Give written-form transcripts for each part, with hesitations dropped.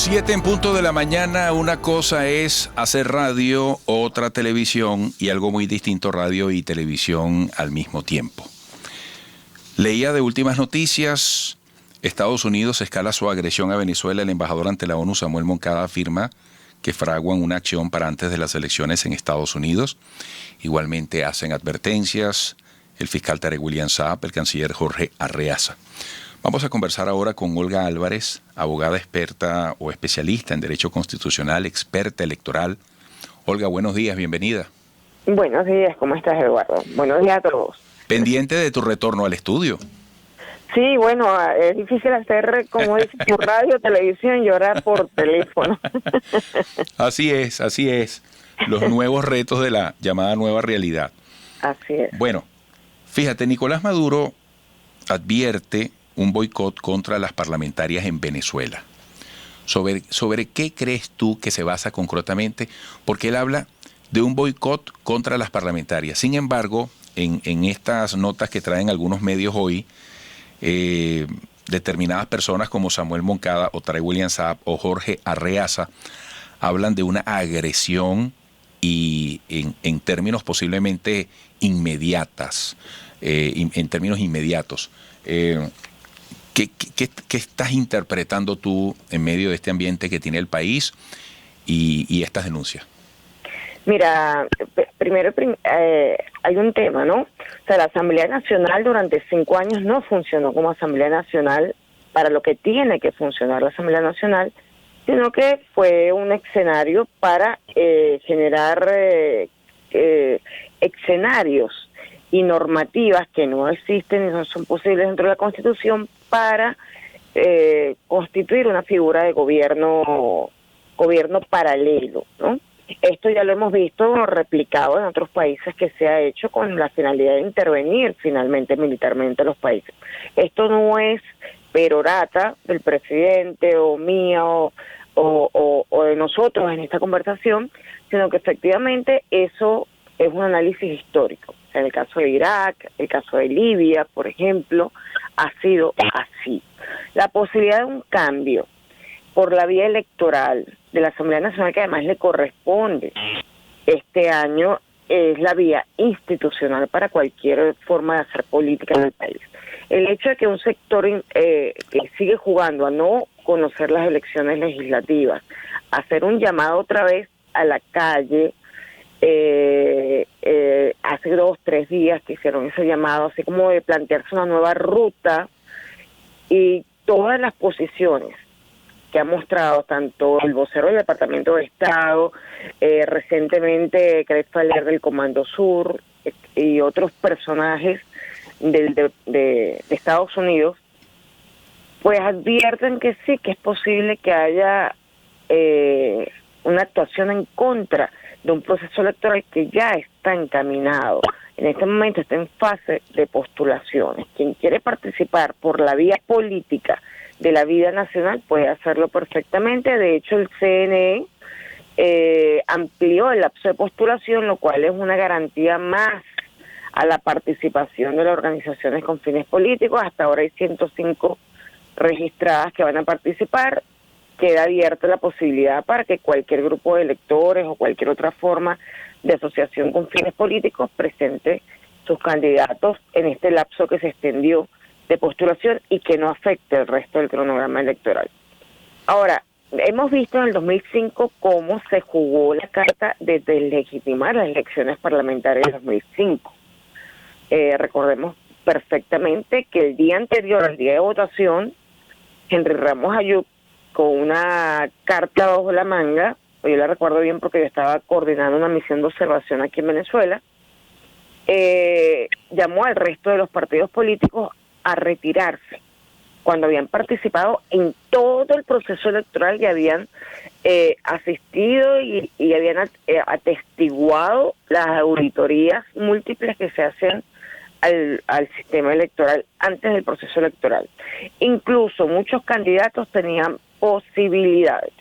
7 en punto de la mañana. Una cosa es hacer radio, otra televisión y algo muy distinto, radio y televisión al mismo tiempo. Leía de últimas noticias, Estados Unidos escala su agresión a Venezuela. El embajador ante la ONU, Samuel Moncada, afirma que fraguan una acción para antes de las elecciones en Estados Unidos. Igualmente hacen advertencias el fiscal Tarek William Saab, el canciller Jorge Arreaza. Vamos a conversar ahora con Olga Álvarez, abogada experta o especialista en Derecho Constitucional, experta electoral. Olga, buenos días, bienvenida. Buenos días, ¿cómo estás, Eduardo? Buenos días a todos. Pendiente de tu retorno al estudio. Sí, bueno, es difícil hacer, como dices, por radio, televisión y ahora por teléfono. Así es. Los nuevos retos de la llamada nueva realidad. Así es. Bueno, fíjate, Nicolás Maduro advierte un boicot contra las parlamentarias en Venezuela. ¿Sobre qué crees tú que se basa concretamente? Porque él habla de un boicot contra las parlamentarias. Sin embargo, en estas notas que traen algunos medios hoy, determinadas personas como Samuel Moncada o Tarek William Saab o Jorge Arreaza hablan de una agresión y en términos posiblemente inmediatos. ¿Qué estás interpretando tú en medio de este ambiente que tiene el país y estas denuncias? Mira, primero hay un tema, ¿no? O sea, la Asamblea Nacional durante 5 años no funcionó como Asamblea Nacional para lo que tiene que funcionar la Asamblea Nacional, sino que fue un escenario para generar escenarios y normativas que no existen y no son posibles dentro de la Constitución para constituir una figura de gobierno paralelo, ¿no? Esto ya lo hemos visto replicado en otros países que se ha hecho con la finalidad de intervenir finalmente militarmente a los países. Esto no es perorata del presidente o mía o de nosotros en esta conversación, sino que efectivamente eso es un análisis histórico. En el caso de Irak, el caso de Libia, por ejemplo, ha sido así. La posibilidad de un cambio por la vía electoral de la Asamblea Nacional, que además le corresponde este año, es la vía institucional para cualquier forma de hacer política en el país. El hecho de que un sector que sigue jugando a no conocer las elecciones legislativas, hacer un llamado otra vez a la calle, hace 2-3 días que hicieron ese llamado, así como de plantearse una nueva ruta, y todas las posiciones que ha mostrado tanto el vocero del Departamento de Estado, recientemente Crespo Aler del Comando Sur y otros personajes de Estados Unidos, pues advierten que sí, que es posible que haya una actuación en contra de un proceso electoral que ya está encaminado. En este momento está en fase de postulaciones. Quien quiere participar por la vía política de la vida nacional puede hacerlo perfectamente. De hecho, el CNE amplió el lapso de postulación, lo cual es una garantía más a la participación de las organizaciones con fines políticos. Hasta ahora hay 105 registradas que van a participar. Queda abierta la posibilidad para que cualquier grupo de electores o cualquier otra forma de asociación con fines políticos presente sus candidatos en este lapso que se extendió de postulación y que no afecte el resto del cronograma electoral. Ahora, hemos visto en el 2005 cómo se jugó la carta de deslegitimar las elecciones parlamentarias de 2005. Recordemos perfectamente que el día anterior al día de votación, Henry Ramos Ayub, con una carta bajo la manga, yo la recuerdo bien porque yo estaba coordinando una misión de observación aquí en Venezuela, llamó al resto de los partidos políticos a retirarse cuando habían participado en todo el proceso electoral y habían asistido y habían atestiguado las auditorías múltiples que se hacen al sistema electoral antes del proceso electoral. Incluso muchos candidatos tenían posibilidades.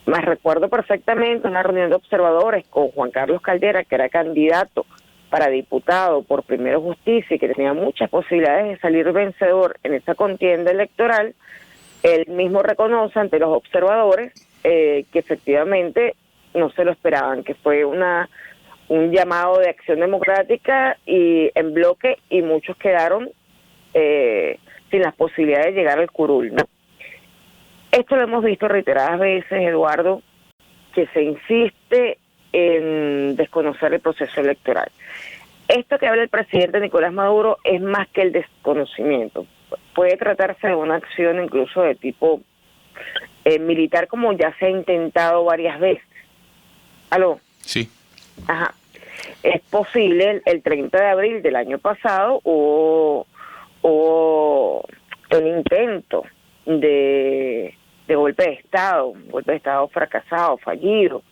Más recuerdo perfectamente una reunión de observadores con Juan Carlos Caldera, que era candidato para diputado por Primero Justicia y que tenía muchas posibilidades de salir vencedor en esta contienda electoral, Él mismo reconoce ante los observadores que efectivamente no se lo esperaban, que fue un llamado de acción democrática y en bloque, y muchos quedaron sin las posibilidades de llegar al curul, ¿no? Esto lo hemos visto reiteradas veces, Eduardo, que se insiste en desconocer el proceso electoral. Esto que habla el presidente Nicolás Maduro es más que el desconocimiento. Puede tratarse de una acción incluso de tipo militar, como ya se ha intentado varias veces. ¿Aló? Sí. Ajá. Es posible, el 30 de abril del año pasado hubo un intento de golpe de Estado fracasado, fallido,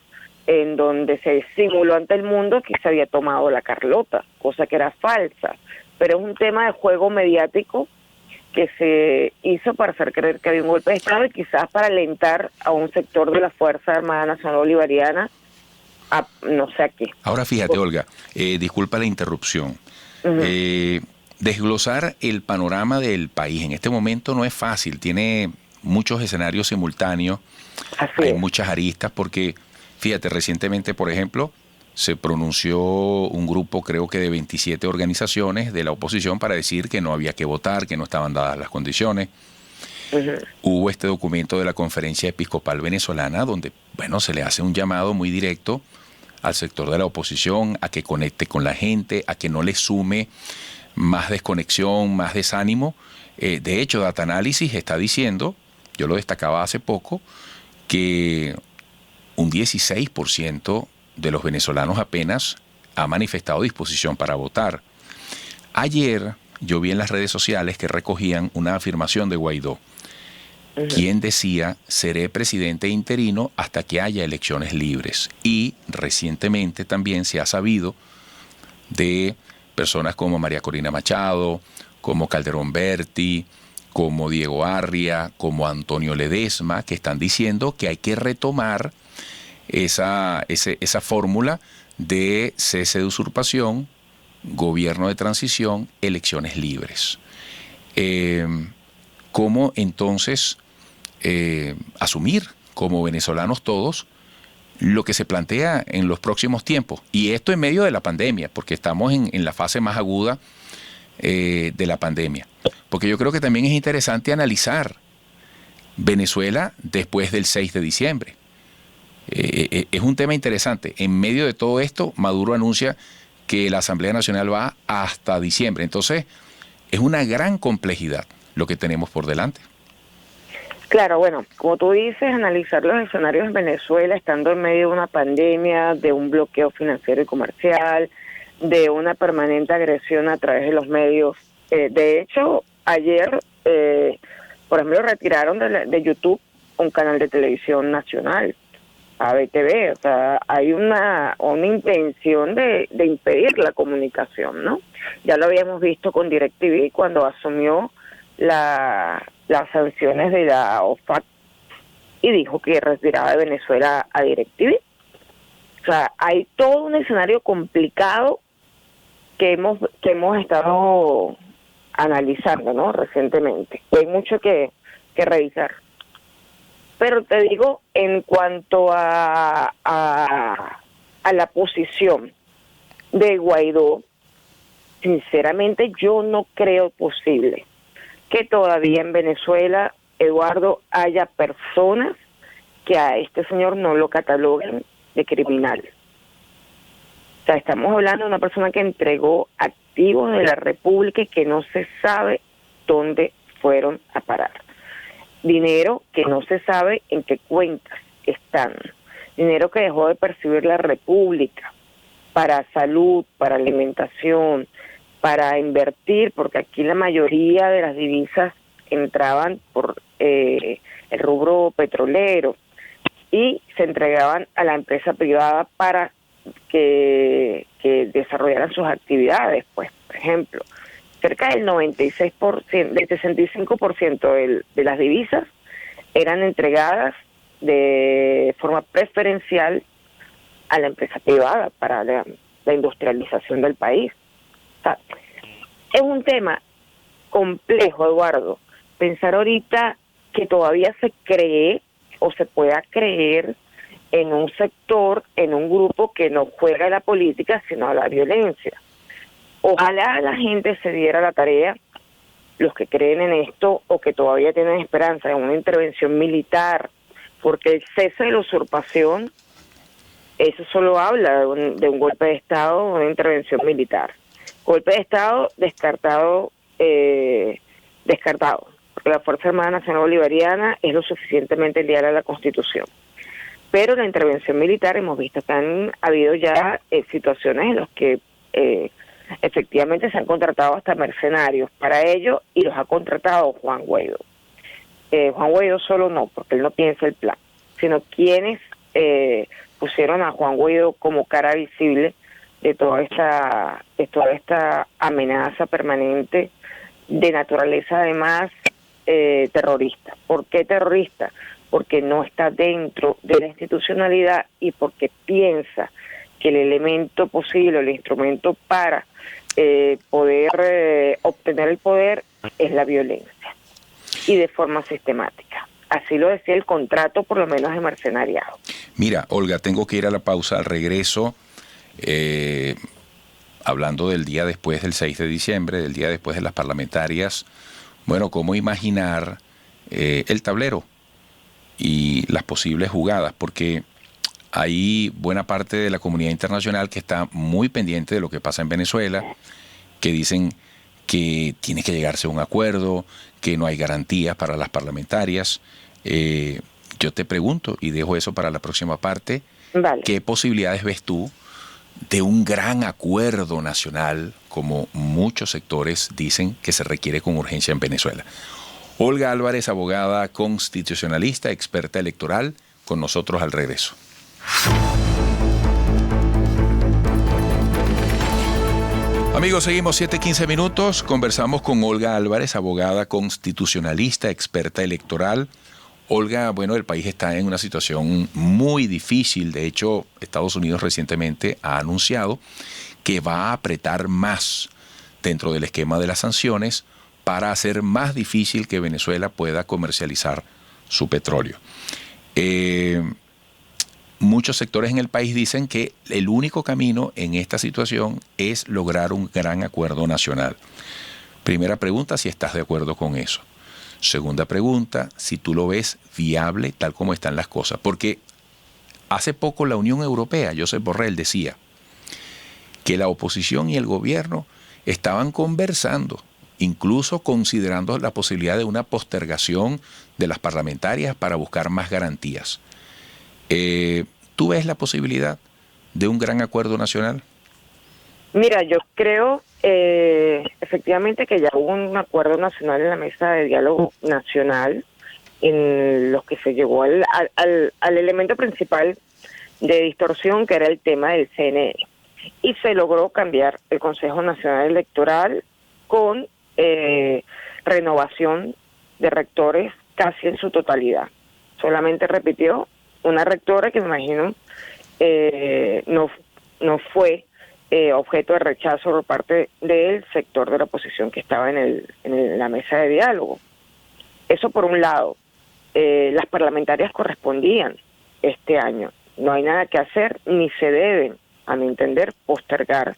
en donde se simuló ante el mundo que se había tomado la Carlota, cosa que era falsa, pero es un tema de juego mediático que se hizo para hacer creer que había un golpe de Estado y quizás para alentar a un sector de la Fuerza Armada Nacional Bolivariana a no sé a qué. Ahora fíjate, Olga, disculpa la interrupción. Desglosar el panorama del país en este momento no es fácil, tiene muchos escenarios simultáneos, hay muchas aristas, porque fíjate, recientemente, por ejemplo, se pronunció un grupo, creo que de 27 organizaciones de la oposición, para decir que no había que votar, que no estaban dadas las condiciones. Hubo este documento de la Conferencia Episcopal Venezolana, donde, bueno, se le hace un llamado muy directo al sector de la oposición a que conecte con la gente, a que no le sume más desconexión, más desánimo. De hecho, Data Analysis está diciendo, yo lo destacaba hace poco, que un 16% de los venezolanos apenas ha manifestado disposición para votar. Ayer yo vi en las redes sociales que recogían una afirmación de Guaidó, quien decía: seré presidente interino hasta que haya elecciones libres. Y recientemente también se ha sabido de personas como María Corina Machado, como Calderón Berti, como Diego Arria, como Antonio Ledesma, que están diciendo que hay que retomar esa fórmula de cese de usurpación, gobierno de transición, elecciones libres. ¿Cómo entonces asumir como venezolanos todos lo que se plantea en los próximos tiempos? Y esto en medio de la pandemia, porque estamos en la fase más aguda de la pandemia. Porque yo creo que también es interesante analizar Venezuela después del 6 de diciembre. Es un tema interesante. En medio de todo esto, Maduro anuncia que la Asamblea Nacional va hasta diciembre. Entonces, es una gran complejidad lo que tenemos por delante. Claro, bueno, como tú dices, analizar los escenarios en Venezuela estando en medio de una pandemia, de un bloqueo financiero y comercial, de una permanente agresión a través de los medios. De hecho, ayer, por ejemplo, retiraron de YouTube un canal de televisión nacional, ABTV. O sea, hay una intención de impedir la comunicación, ¿no? Ya lo habíamos visto con DirecTV cuando asumió las sanciones de la OFAC y dijo que retiraba de Venezuela a DirecTV. O sea, hay todo un escenario complicado que hemos estado analizando, ¿no? Recientemente. Hay mucho que revisar. Pero te digo, en cuanto a la posición de Guaidó, sinceramente yo no creo posible que todavía en Venezuela, Eduardo, haya personas que a este señor no lo cataloguen de criminal. O sea, estamos hablando de una persona que entregó activos de la República y que no se sabe dónde fueron a parar. Dinero que no se sabe en qué cuentas están. Dinero que dejó de percibir la República para salud, para alimentación, para invertir, porque aquí la mayoría de las divisas entraban por el rubro petrolero y se entregaban a la empresa privada para que desarrollaran sus actividades. Pues, por ejemplo, cerca del 96%, del 65% de las divisas eran entregadas de forma preferencial a la empresa privada para la industrialización del país. O sea, es un tema complejo, Eduardo. Pensar ahorita que todavía se cree o se pueda creer en un sector, en un grupo que no juega a la política, sino a la violencia. Ojalá la gente se diera la tarea, los que creen en esto o que todavía tienen esperanza en una intervención militar, porque el cese de la usurpación, eso solo habla de un golpe de Estado o una intervención militar. Golpe de Estado descartado, porque la Fuerza Armada Nacional Bolivariana es lo suficientemente leal a la Constitución. Pero la intervención militar hemos visto que han habido ya situaciones en las que efectivamente se han contratado hasta mercenarios para ello, y los ha contratado Juan Guaidó. Juan Guaidó solo no, porque él no piensa el plan, sino quienes pusieron a Juan Guaidó como cara visible de toda esta amenaza permanente de naturaleza además terrorista. ¿Por qué terrorista? Porque no está dentro de la institucionalidad y porque piensa que el elemento posible, el instrumento para poder obtener el poder es la violencia, y de forma sistemática. Así lo decía el contrato, por lo menos de mercenariado. Mira, Olga, tengo que ir a la pausa. Al regreso, hablando del día después del 6 de diciembre, del día después de las parlamentarias, bueno, cómo imaginar el tablero y las posibles jugadas, porque hay buena parte de la comunidad internacional que está muy pendiente de lo que pasa en Venezuela, que dicen que tiene que llegarse a un acuerdo, que no hay garantías para las parlamentarias. Yo te pregunto, y dejo eso para la próxima parte, Vale. ¿qué posibilidades ves tú de un gran acuerdo nacional, como muchos sectores dicen que se requiere con urgencia en Venezuela? Olga Álvarez, abogada constitucionalista, experta electoral, con nosotros al regreso. Amigos, seguimos 7:15 minutos. Conversamos con Olga Álvarez, abogada constitucionalista, experta electoral. Olga, bueno, el país está en una situación muy difícil. De hecho, Estados Unidos recientemente ha anunciado que va a apretar más dentro del esquema de las sanciones para hacer más difícil que Venezuela pueda comercializar su petróleo. Muchos sectores en el país dicen que el único camino en esta situación es lograr un gran acuerdo nacional. Primera pregunta, si estás de acuerdo con eso. Segunda pregunta, si tú lo ves viable tal como están las cosas. Porque hace poco la Unión Europea, Josep Borrell, decía que la oposición y el gobierno estaban conversando, incluso considerando la posibilidad de una postergación de las parlamentarias para buscar más garantías. ¿Tú ves la posibilidad de un gran acuerdo nacional? Mira, yo creo efectivamente que ya hubo un acuerdo nacional en la mesa de diálogo nacional, en los que se llegó al elemento principal de distorsión, que era el tema del CNE, y se logró cambiar el Consejo Nacional Electoral con renovación de rectores casi en su totalidad. Solamente repitió una rectora que me imagino no fue objeto de rechazo por parte del sector de la oposición que estaba en la mesa de diálogo. Eso por un lado. Las parlamentarias correspondían este año. No hay nada que hacer, ni se deben, a mi entender, postergar.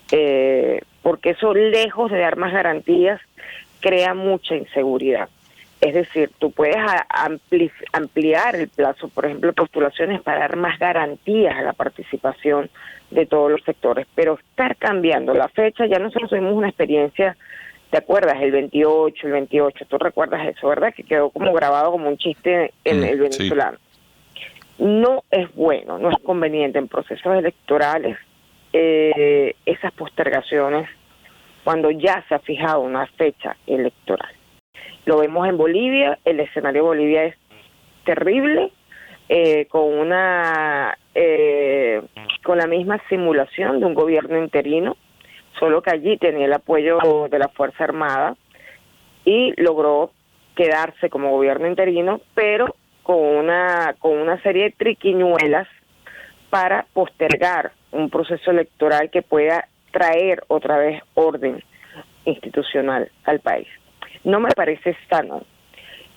Porque eso, lejos de dar más garantías, crea mucha inseguridad. Es decir, tú puedes ampliar el plazo, por ejemplo, postulaciones para dar más garantías a la participación de todos los sectores, pero estar cambiando la fecha, ya nosotros tuvimos una experiencia, ¿te acuerdas? El 28, tú recuerdas eso, ¿verdad? Que quedó como grabado como un chiste en el venezolano. Sí. No es bueno, no es conveniente en procesos electorales esas postergaciones cuando ya se ha fijado una fecha electoral. Lo vemos en Bolivia, el escenario de Bolivia es terrible, con la misma simulación de un gobierno interino, solo que allí tenía el apoyo de la Fuerza Armada y logró quedarse como gobierno interino, pero con una serie de triquiñuelas para postergar un proceso electoral que pueda traer otra vez orden institucional al país. No me parece sano.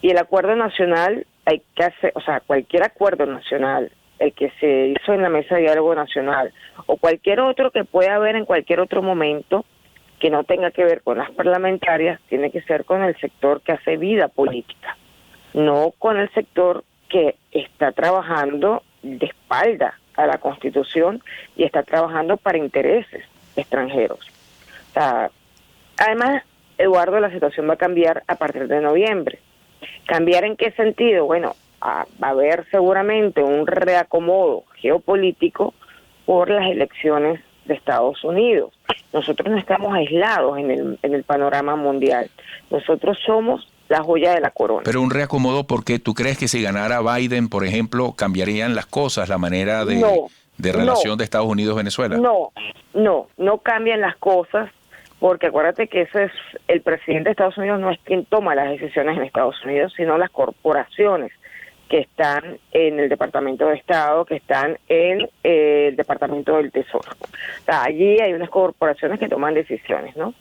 Y el acuerdo nacional hay que hacer, o sea, cualquier acuerdo nacional, el que se hizo en la Mesa de Diálogo Nacional, o cualquier otro que pueda haber en cualquier otro momento que no tenga que ver con las parlamentarias, tiene que ser con el sector que hace vida política, no con el sector que está trabajando de espalda a la Constitución y está trabajando para intereses extranjeros. O sea, además, Eduardo, la situación va a cambiar a partir de noviembre. ¿Cambiar en qué sentido? Bueno, va a haber seguramente un reacomodo geopolítico por las elecciones de Estados Unidos. Nosotros no estamos aislados en el panorama mundial. Nosotros somos la joya de la corona. Pero un reacomodo, porque tú crees que si ganara Biden, por ejemplo, cambiarían las cosas, la manera de relación de Estados Unidos-Venezuela. No cambian las cosas, porque acuérdate que ese es el presidente de Estados Unidos, no es quien toma las decisiones en Estados Unidos, sino las corporaciones que están en el Departamento de Estado, que están en el Departamento del Tesoro. O sea, allí hay unas corporaciones que toman decisiones, ¿no?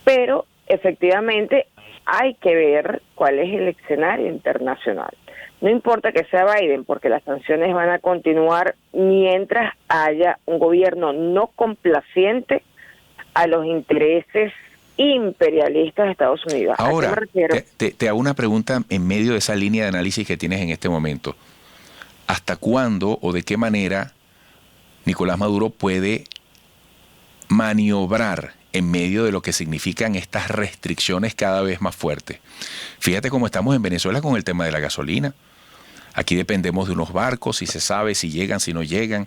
Pero efectivamente hay que ver cuál es el escenario internacional. No importa que sea Biden, porque las sanciones van a continuar mientras haya un gobierno no complaciente a los intereses imperialistas de Estados Unidos. Ahora, te hago una pregunta en medio de esa línea de análisis que tienes en este momento. ¿Hasta cuándo o de qué manera Nicolás Maduro puede maniobrar en medio de lo que significan estas restricciones cada vez más fuertes? Fíjate cómo estamos en Venezuela con el tema de la gasolina. Aquí dependemos de unos barcos, si se sabe si llegan, si no llegan,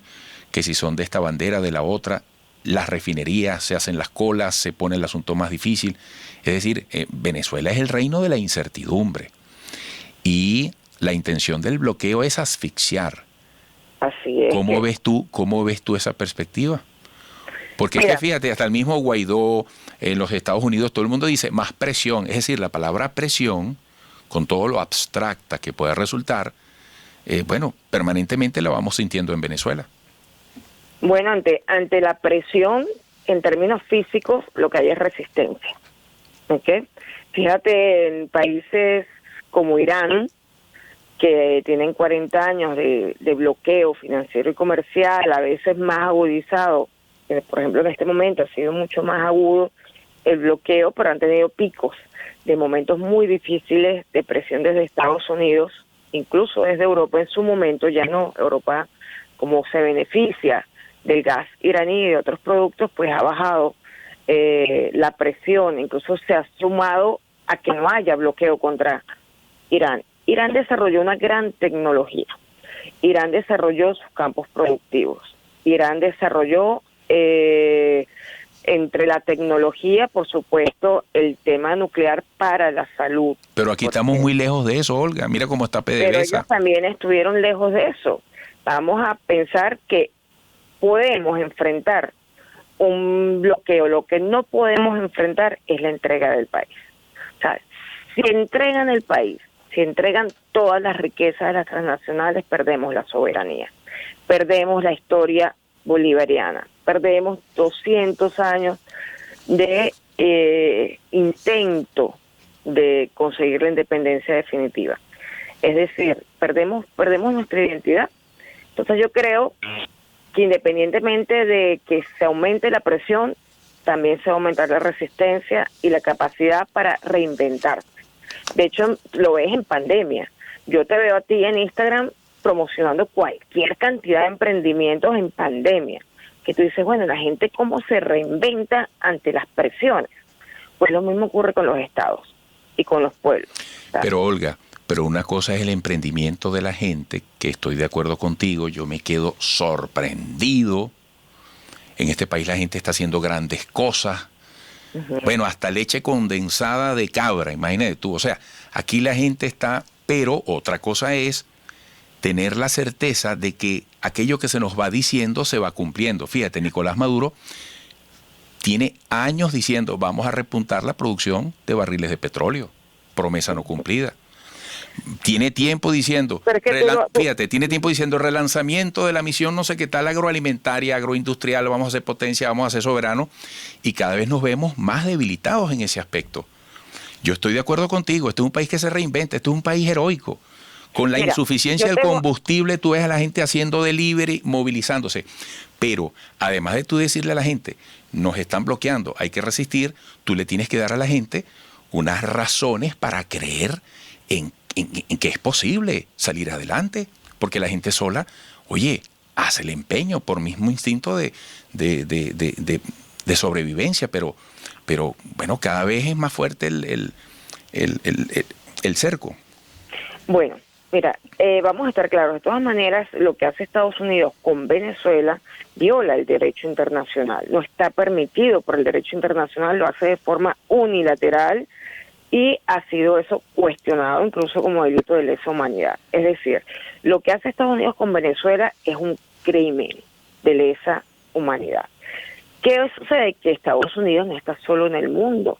que si son de esta bandera, de la otra. Las refinerías, se hacen las colas, se pone el asunto más difícil. Es decir, Venezuela es el reino de la incertidumbre. Y la intención del bloqueo es asfixiar. Así es. ¿Cómo ves tú esa perspectiva? Porque es que fíjate, hasta el mismo Guaidó en los Estados Unidos, todo el mundo dice más presión. Es decir, la palabra presión, con todo lo abstracta que puede resultar, permanentemente la vamos sintiendo en Venezuela. Bueno, ante la presión, en términos físicos, lo que hay es resistencia. ¿Ok? Fíjate, en países como Irán, que tienen 40 años de bloqueo financiero y comercial, a veces más agudizado, por ejemplo, en este momento ha sido mucho más agudo el bloqueo, pero han tenido picos de momentos muy difíciles de presión desde Estados Unidos, incluso desde Europa en su momento. Ya no, Europa, como se beneficia del gas iraní y de otros productos, pues ha bajado la presión, incluso se ha sumado a que no haya bloqueo contra Irán. Irán desarrolló una gran tecnología, Irán desarrolló sus campos productivos, Irán desarrolló entre la tecnología, por supuesto, el tema nuclear para la salud. Pero aquí estamos muy lejos de eso, Olga. Mira cómo está PDVSA. Pero ellos también estuvieron lejos de eso. Vamos a pensar que podemos enfrentar un bloqueo. Lo que no podemos enfrentar es la entrega del país. O sea, si entregan el país, si entregan todas las riquezas de las transnacionales, perdemos la soberanía, perdemos la historia bolivariana, perdemos 200 años de intento de conseguir la independencia definitiva. Es decir, perdemos nuestra identidad. Entonces yo creo que independientemente de que se aumente la presión, también se va a aumentar la resistencia y la capacidad para reinventarse. De hecho, lo ves en pandemia. Yo te veo a ti en Instagram promocionando cualquier cantidad de emprendimientos en pandemia, que tú dices, bueno, la gente cómo se reinventa ante las presiones. Pues lo mismo ocurre con los estados y con los pueblos, ¿sabes? Pero Olga, una cosa es el emprendimiento de la gente, que estoy de acuerdo contigo, yo me quedo sorprendido. En este país la gente está haciendo grandes cosas. Uh-huh. Bueno, hasta leche condensada de cabra, imagínate tú. O sea, aquí la gente está, pero otra cosa es tener la certeza de que aquello que se nos va diciendo se va cumpliendo. Fíjate, Nicolás Maduro tiene años diciendo vamos a repuntar la producción de barriles de petróleo, promesa no cumplida. Tiene tiempo diciendo, tiene tiempo diciendo relanzamiento de la misión no sé qué tal agroalimentaria, agroindustrial, vamos a ser potencia, vamos a ser soberano, y cada vez nos vemos más debilitados en ese aspecto. Yo estoy de acuerdo contigo, este es un país que se reinventa, este es un país heroico. Con la insuficiencia del combustible, tú ves a la gente haciendo delivery, movilizándose. Pero además de tú decirle a la gente, nos están bloqueando, hay que resistir, tú le tienes que dar a la gente unas razones para creer en que es posible salir adelante. Porque la gente sola, oye, hace el empeño por mismo instinto de sobrevivencia, pero bueno, cada vez es más fuerte el cerco. Bueno, mira, vamos a estar claros, de todas maneras, lo que hace Estados Unidos con Venezuela viola el derecho internacional, no está permitido por el derecho internacional, lo hace de forma unilateral y ha sido eso cuestionado incluso como delito de lesa humanidad. Es decir, lo que hace Estados Unidos con Venezuela es un crimen de lesa humanidad. ¿Qué sucede? Que Estados Unidos no está solo en el mundo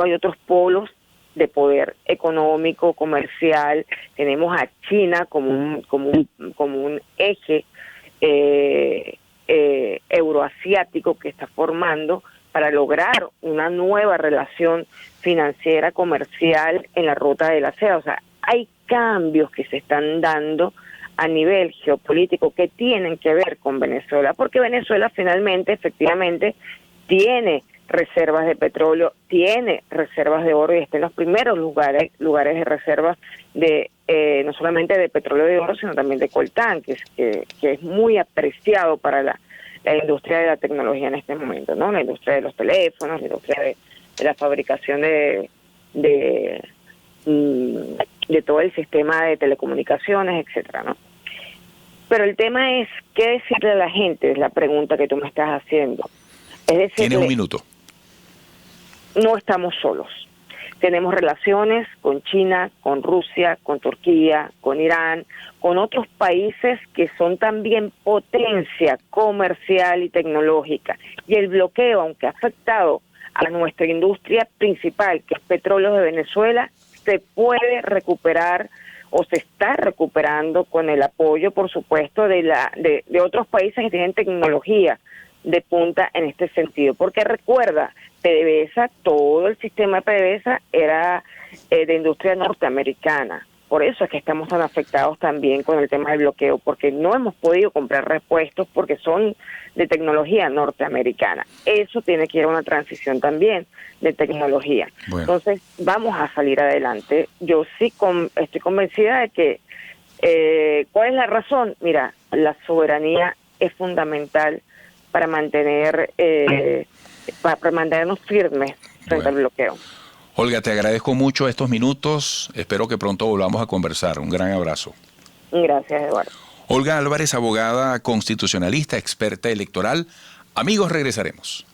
hay otros polos de poder económico, comercial. Tenemos a China como un eje euroasiático que está formando para lograr una nueva relación financiera, comercial en la ruta de la seda. O sea, hay cambios que se están dando a nivel geopolítico que tienen que ver con Venezuela, porque Venezuela finalmente, efectivamente, tiene reservas de petróleo, tiene reservas de oro y está en los primeros lugares de reservas de no solamente de petróleo y de oro, sino también de coltán, que es muy apreciado para la industria de la tecnología en este momento, ¿no? La industria de los teléfonos, la industria de la fabricación de todo el sistema de telecomunicaciones, etcétera, ¿no? Pero el tema es, ¿qué decirle a la gente? Es la pregunta que tú me estás haciendo. Es decir, tienes un minuto. No estamos solos. Tenemos relaciones con China, con Rusia, con Turquía, con Irán, con otros países que son también potencia comercial y tecnológica. Y el bloqueo, aunque ha afectado a nuestra industria principal, que es petróleo de Venezuela, se puede recuperar o se está recuperando con el apoyo, por supuesto, de otros países que tienen tecnología de punta en este sentido. Porque recuerda, PDVSA, todo el sistema de PDVSA era de industria norteamericana. Por eso es que estamos tan afectados también con el tema del bloqueo, porque no hemos podido comprar repuestos porque son de tecnología norteamericana. Eso tiene que ir a una transición también de tecnología. Bueno. Entonces, vamos a salir adelante. Yo sí estoy convencida de que, ¿cuál es la razón? Mira, la soberanía es fundamental para mantenernos firmes frente al bloqueo. Olga, te agradezco mucho estos minutos. Espero que pronto volvamos a conversar. Un gran abrazo. Gracias, Eduardo. Olga Álvarez, abogada constitucionalista, experta electoral. Amigos, regresaremos.